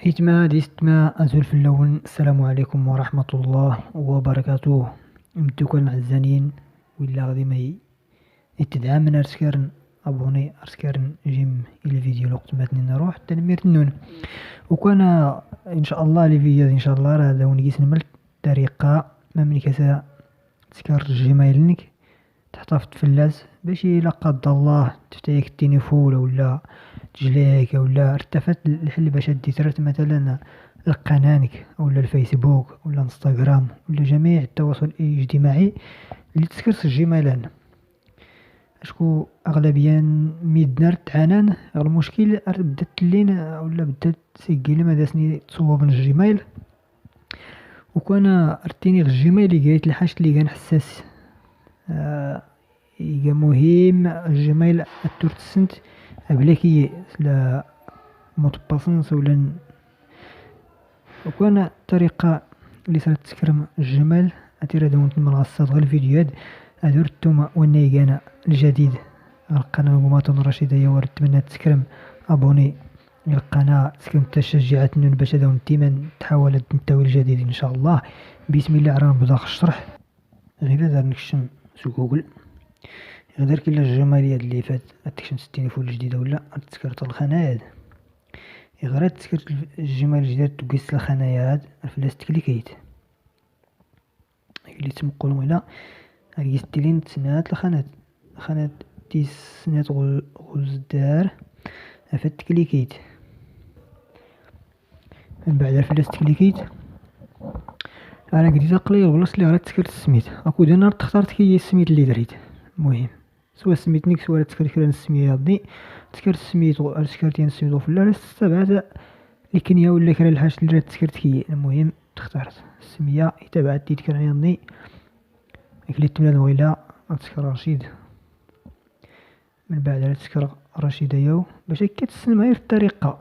حيتما ديستما أزول في اللون. السلام عليكم ورحمة الله وبركاته. متوكل عزانين ولا غادي ما يتدعم من أرسكارن أبوني أرسكارن جيم إلى فيديو الوقت ماتني نروح تنمير النون وكان إن شاء الله لي فيديو إن شاء الله راه داون كيس نمل طريقة ما من كسا تسكر جيمايلنك تحتفظ في اللاز باش لا قدر الله تفتيك التليفون ولا تجليك ولا ارتفعت الحل باش دي ترت مثلا القنانك ولا الفيسبوك ولا انستغرام ولا جميع التواصل الاجتماعي اللي تسكرس الجيميلان اشكو اغلبيا ميدنار تعانان غير المشكل بدات لين ولا بدات سجل ما داسني تصوب من الجيميل وكان ارتيني الجيميل اللي قالت الحاجه اللي كان حساس إيجا مهم الجيميل التورتسنت بلاكي لا متبصنس ولا وكان الطريقة اللي صارت تسكرم الجمال أتيرا دونت من غصات غير الفيديوهات أدورتم ونيجانا الجديد القناة وماتون رشيدة يورد تمنى تسكرم أبوني القناة تسكرم تشجيعات نون باش دون تيمن تحاول تنتوي الجديد إن شاء الله. بسم الله رانا نبدا الشرح غير دار نكشم سو جوجل غير كلا الجماليات اللي فات تكشم التليفون الجديدة ولا تسكرت الخنايات غير تسكرت الجمال الجديد تقيس الخنايات فلاس تكليكيت اللي تمقول ولا قيست لين تسنات الخانات تيس سنات غزدار فات تكليكيت من بعد فلاس تكليكيت انا قديت قليل بلاص اللي غير تسكرت السميت اكو دينا تختارت كي السميت اللي دريت المهم سوا سميتنيك سوا تسكر كلا السميه هادي تسكر سميتو تسكرتين سميتو في اللاس تبعت اللي كنيا ولا كرا الحاجه اللي تسكرت كي المهم تختارت السميه تبعت ديت كرا ينضي اللي تملا ويلا تسكر رشيد من بعد تسكر رشيد ياو باش كتسلم غير الطريقه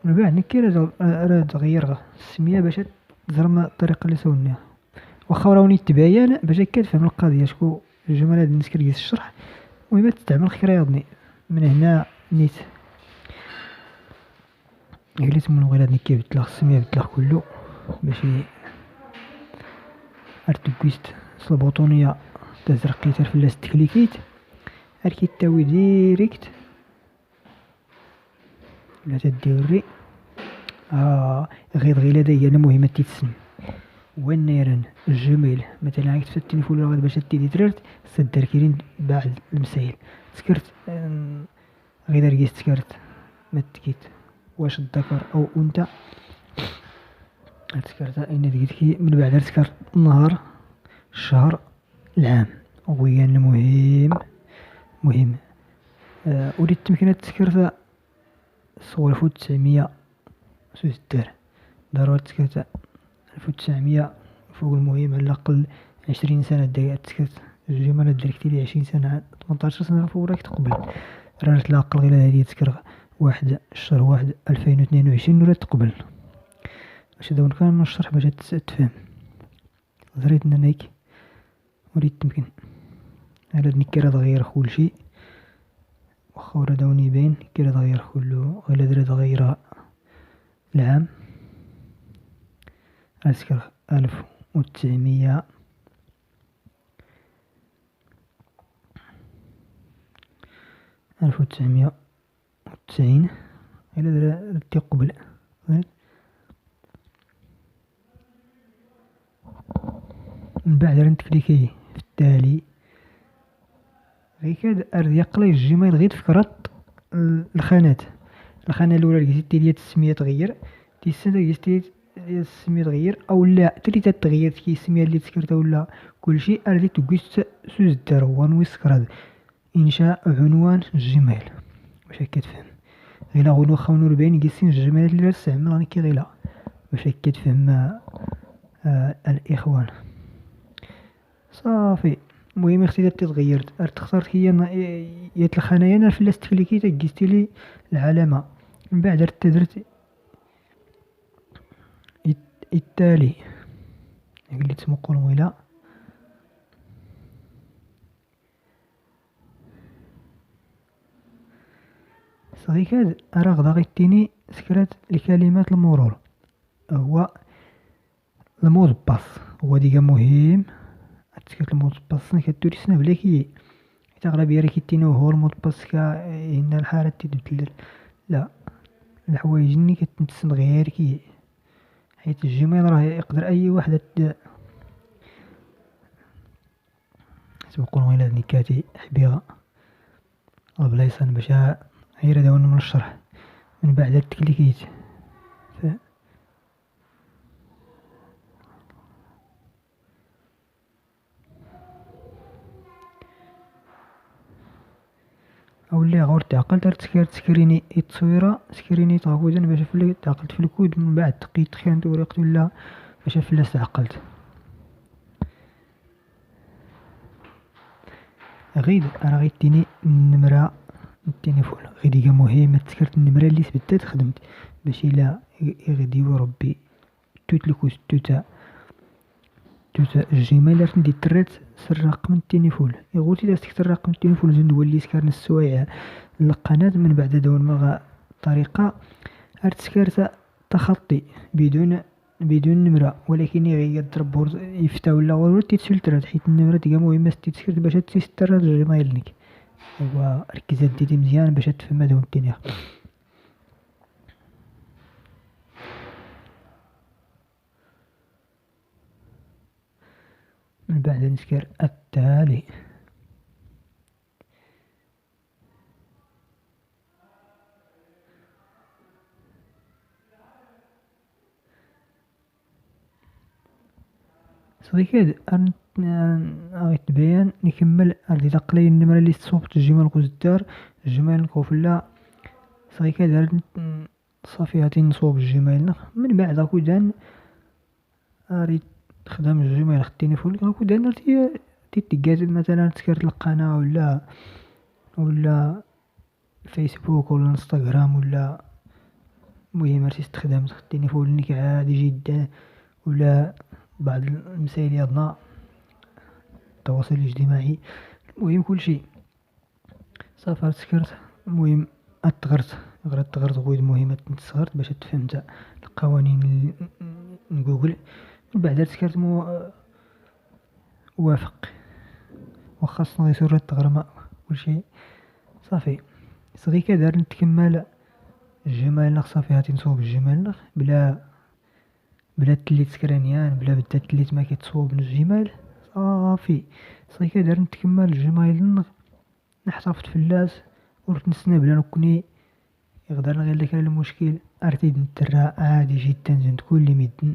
من بعد نكي راه تغير السميه باش تزرم الطريقه اللي سولناها واخا راني تباين باش كتفهم القضيه شكون الجمل هاد الناس كيس الشرح المهم تستعمل خير ياضني من هنا نيت قلت من غير هاد نكي بتلاخ السميه بتلاخ كله باش ارتكويست البوطونيه تزرقيت في اللاس تكليكيت اركيت تاوي ديريكت ولا تديوري غير لدي انا مهمه تتسم ونيرن الجميل مثلا عيت في التليفون ولا باش تدي تريرت صدر كيرين بعد المسائل سكرت غير رقيت سكرت ما تكيت واش الذكر او انثى سكرت ان دقيت من بعد سكرت النهار الشهر العام ويان مهم اريد تمكن تسكرت صور 1960 ضروري تسكرت 1900 فوق المهم على الأقل 20 سنة دايرة تسكرت الجمال ديريكتيلي 20 سنة 18 سنة فوق راك تقبل راه تلاقى غير هادي تسكر 1/1/2022 ولا تقبل باش داون كان من الشرح باش تفهم زريت نايك وريت تمكن هاد نكرا تغير كلشي واخا راه داون يبين كرا تغير كله غير درا تغير العام أذكر 1900 1990 إلى درا تقبل من بعد نتكليكي في التالي غير كاد أرد يقلي الجيميل غير تفكرت الخانة الأولى لقيت ديال السمية تغير تيسنت لقيت السمية تغير او لا تريد تغير كي السمية اللي تسكرتها ولا كلشي اردي تقيس سوز دار وان ويسكراد انشاء عنوان الجيميل باش كتفهم غير غونو خاونو 40 قيسين الجيميلات اللي تستعمل راني كي غيلا باش كتفهم الاخوان صافي المهم اختي تغيرت تختارت هي يات الخنايا انا في الاستكليكي تقيستي لي العلامه من بعد درت التالي اللي تمقل ولا صغير كاد راه غدا غيتيني سكرات لكلمات المرور هو المود باس. هو ديجا مهم. تسكرت المود باس كدير سنا بلا حيت أغلبية راه كيتينيو هو المود باس هنا الحالة تتبدل. لا، الحوايج اللي كتنتسن غير حيت الجيميل راه يقدر أي واحد سبقون إلى نكاتي حبيغة البلايصان باش غير هذا هو من الشرح من بعد التكليكيت. أولي غور تعقلت تسكريني التصويرة سكريني طاكودا باش فلي تعقلت في الكود من بعد تقيت خيانة وريقت ولا باش فلاس تعقلت غيد راه غيتيني النمرة التليفون غيديكا مهمة تسكرت النمرة اللي ثبتات خدمت باش إلا يغديو ربي توت الكود توتا الجيميل راه ندي ترات سر رقم التليفون يغوتي دا سكت رقم التليفون زند ولي سكرنا السوايع القناة من بعد دون ما طريقة ارتسكرت تخطي بدون نمرة ولكن يضرب يفتح ولا والو تيتفلترات حيت النمرة تلقى مهمة تيتسكرت باش تيستر هاد الجيميلنيك. هو ركزات ديتي مزيان باش تفهم هادو الدنيا. من بعد نسكر التالي صديقي غيتبين نكمل غادي دقلي النمرة اللي صوبت الجيميل كوز الدار الجيميل كوفلا صديقي دار صافي هاتي نصوب الجيميل من بعد اكودان ريت تخدم الجيميل التليفون اكودان تيتقاد مثلا تسكرت القناة ولا فيسبوك ولا انستغرام ولا المهم تستخدم التليفون ليك عادي جدا ولا بعض المسائل يضنا التواصل الاجتماعي المهم كل شيء صافي تسكرت المهم غرت غويد المهم تسغرت باش تفهمت القوانين جوجل من بعد تسكرت وافق وخاصة غير التغرمة كل شيء صافي صغي كدار نتكمل الجيميل صافي هاتي نصوب الجيميل بلا تليت سكرانيان بلا بدا تليت ما كيتصوب الجيميل صافي صافي كدار نتكمل الجيميل نحتفظ في اللاس ورت نسنا بلا نكوني يقدر غير لك المشكل ارتيد نترا عادي جدا زند كل مدن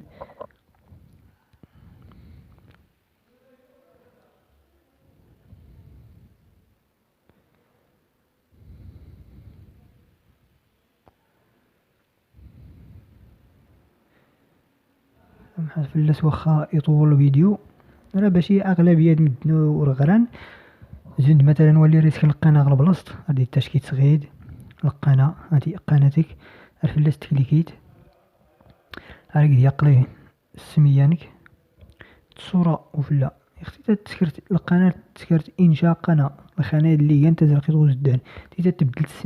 بحال فلاس واخا يطول الفيديو راه باش اغلبيه مدنو ورغران زند مثلا نولي ريسك القناه غير بلاصت غادي تاشكي تغيد القناه هادي قناتك الفلاس تكليكيت هاك يقليه السميانك الصوره وفلا اختي تسكرت القناه تسكرت انشاء قناه القناه اللي هي انت زرقيت غوز الدان تبدل السميه